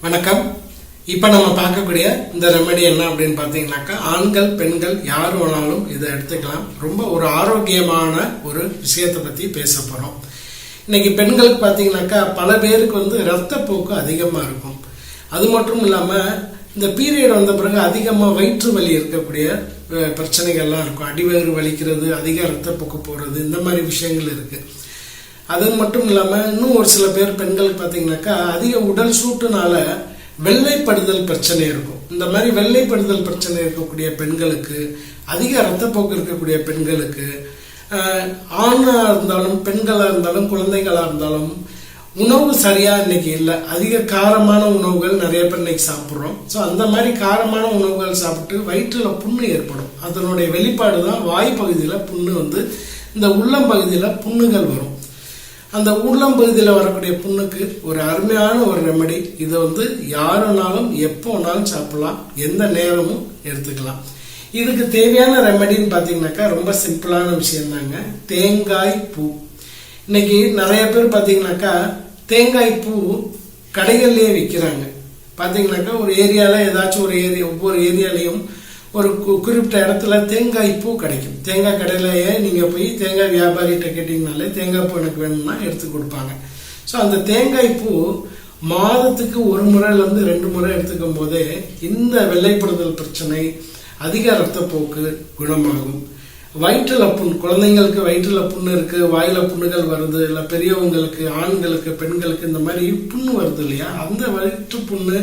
வணக்கம். இப்போ நம்ம பார்க்கக்கூடிய இந்த ரெமெடி என்ன அப்படின்னு பார்த்தீங்கன்னாக்கா, ஆண்கள் பெண்கள் யார் வேணாலும் இதை எடுத்துக்கலாம். ரொம்ப ஒரு ஆரோக்கியமான ஒரு விஷயத்தை பற்றி பேச போகிறோம். இன்னைக்கு பெண்களுக்கு பார்த்தீங்கன்னாக்கா பல பேருக்கு ரத்தப்போக்கு அதிகமாக இருக்கும். அது மட்டும் இல்லாமல் இந்த பீரியட் வந்த பிறகு அதிகமாக வயிற்று வலி இருக்கக்கூடிய பிரச்சனைகள்லாம் இருக்கும். அடிவயிறு வலிக்கிறது, அதிக ரத்தப்போக்கு போகிறது, இந்த மாதிரி விஷயங்கள் இருக்குது. அது மட்டும் இல்லாமல் இன்னும் ஒரு சில பேர் பெண்களுக்கு பார்த்தீங்கன்னாக்கா அதிக உடல் சூட்டுனால வெள்ளைப்படுதல் பிரச்சனை இருக்கும். இந்த மாதிரி வெள்ளைப்படுதல் பிரச்சனை இருக்கக்கூடிய பெண்களுக்கு, அதிக ரத்தப்போக்கு இருக்கக்கூடிய பெண்களுக்கு, ஆணாக இருந்தாலும் பெண்களாக இருந்தாலும் குழந்தைகளாக இருந்தாலும் உணவு சரியா இன்னைக்கு இல்லை. அதிக காரமான உணவுகள் நிறைய பேர் இன்னைக்கு சாப்பிட்றோம். ஸோ அந்த மாதிரி காரமான உணவுகள் சாப்பிட்டு வயிற்றுல புண்ணு ஏற்படும். அதனுடைய வெளிப்பாடு தான் வாய் பகுதியில் புண்ணு இந்த உள்ளம் பகுதியில் புண்ணுகள் வரும். அந்த உள்ளம் பகுதியில் வரக்கூடிய புண்ணுக்கு ஒரு அருமையான ஒரு ரெமெடி. இதை யாருனாலும் எப்போ வேணாலும் சாப்பிடலாம், எந்த நேரமும் எடுத்துக்கலாம். இதுக்கு தேவையான ரெமெடின்னு பார்த்தீங்கன்னாக்கா ரொம்ப சிம்பிளான விஷயம் தாங்க. தேங்காய் பூ. இன்னைக்கு நிறைய பேர் பார்த்தீங்கன்னாக்கா தேங்காய் பூ கடைகள்லேயே விற்கிறாங்க. பார்த்தீங்கன்னாக்கா ஒரு ஏரியாவில் ஏதாச்சும் ஒவ்வொரு ஏரியாலையும் ஒரு குறிப்பிட்ட இடத்துல தேங்காய் பூ கிடைக்கும். தேங்காய் கடையிலேயே நீங்கள் போய் தேங்காய் வியாபாரிகிட்ட கேட்டிங்கனாலே தேங்காய் பூ எனக்கு வேணும்னா எடுத்து கொடுப்பாங்க. ஸோ அந்த தேங்காய் பூ மாதத்துக்கு ஒரு முறையிலேருந்து 2 முறை எடுத்துக்கும் போதே இந்த வெள்ளைப்படுதல் பிரச்சனை, அதிக ரத்தப்போக்கு குணமாகும். வயிற்றுல புண், குழந்தைங்களுக்கு வயிற்றுல புண்ணு இருக்கு, வாயில புண்ணுகள் வருது, இல்லை பெரியவங்களுக்கு, ஆண்களுக்கு, பெண்களுக்கு இந்த மாதிரி புண்ணு வருது இல்லையா, அந்த வயிற்று புண்ணு,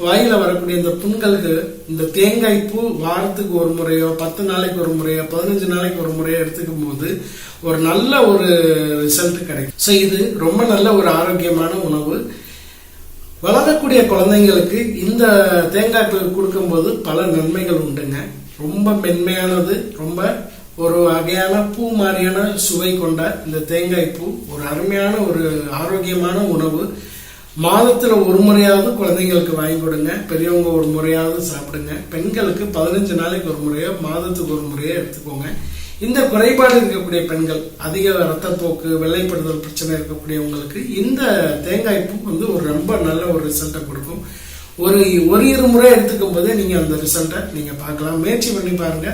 வாயில வரக்கூடிய இந்த புண்களுக்கு இந்த தேங்காய் பூ வாரத்துக்கு ஒரு முறையோ, 10 நாளைக்கு ஒரு முறையோ, 15 நாளைக்கு ஒரு முறையோ எடுத்துக்கும் போது ஒரு நல்ல ஒரு ரிசல்ட் கிடைக்கும். ஸோ இது ரொம்ப நல்ல ஒரு ஆரோக்கியமான உணவு. வளரக்கூடிய குழந்தைங்களுக்கு இந்த தேங்காய் பூ கொடுக்கும்போது பல நன்மைகள் உண்டுங்க. ரொம்ப மென்மையானது, ரொம்ப ஒரு வகையான பூ மாதிரியான சுவை கொண்ட இந்த தேங்காய் பூ ஒரு அருமையான ஒரு ஆரோக்கியமான உணவு. மாதத்துல ஒரு முறையாவது குழந்தைங்களுக்கு வாங்கி கொடுங்க, பெரியவங்க ஒரு முறையாவது சாப்பிடுங்க. பெண்களுக்கு 15 நாளைக்கு ஒரு முறையோ, மாதத்துக்கு ஒரு முறையோ எடுத்துக்கோங்க. இந்த குறைபாடு இருக்கக்கூடிய பெண்கள், அதிக ரத்தப்போக்கு, வெள்ளைப்படுதல் பிரச்சனை இருக்கக்கூடியவங்களுக்கு இந்த தேங்காய் பூ ஒரு ரொம்ப நல்ல ஒரு ரிசல்ட்டை கொடுக்கும். ஒரு 2 முறை எடுத்துக்கும் போதே நீங்க அந்த ரிசல்ட்டை நீங்க பார்க்கலாம். முயற்சி பண்ணி பாருங்க.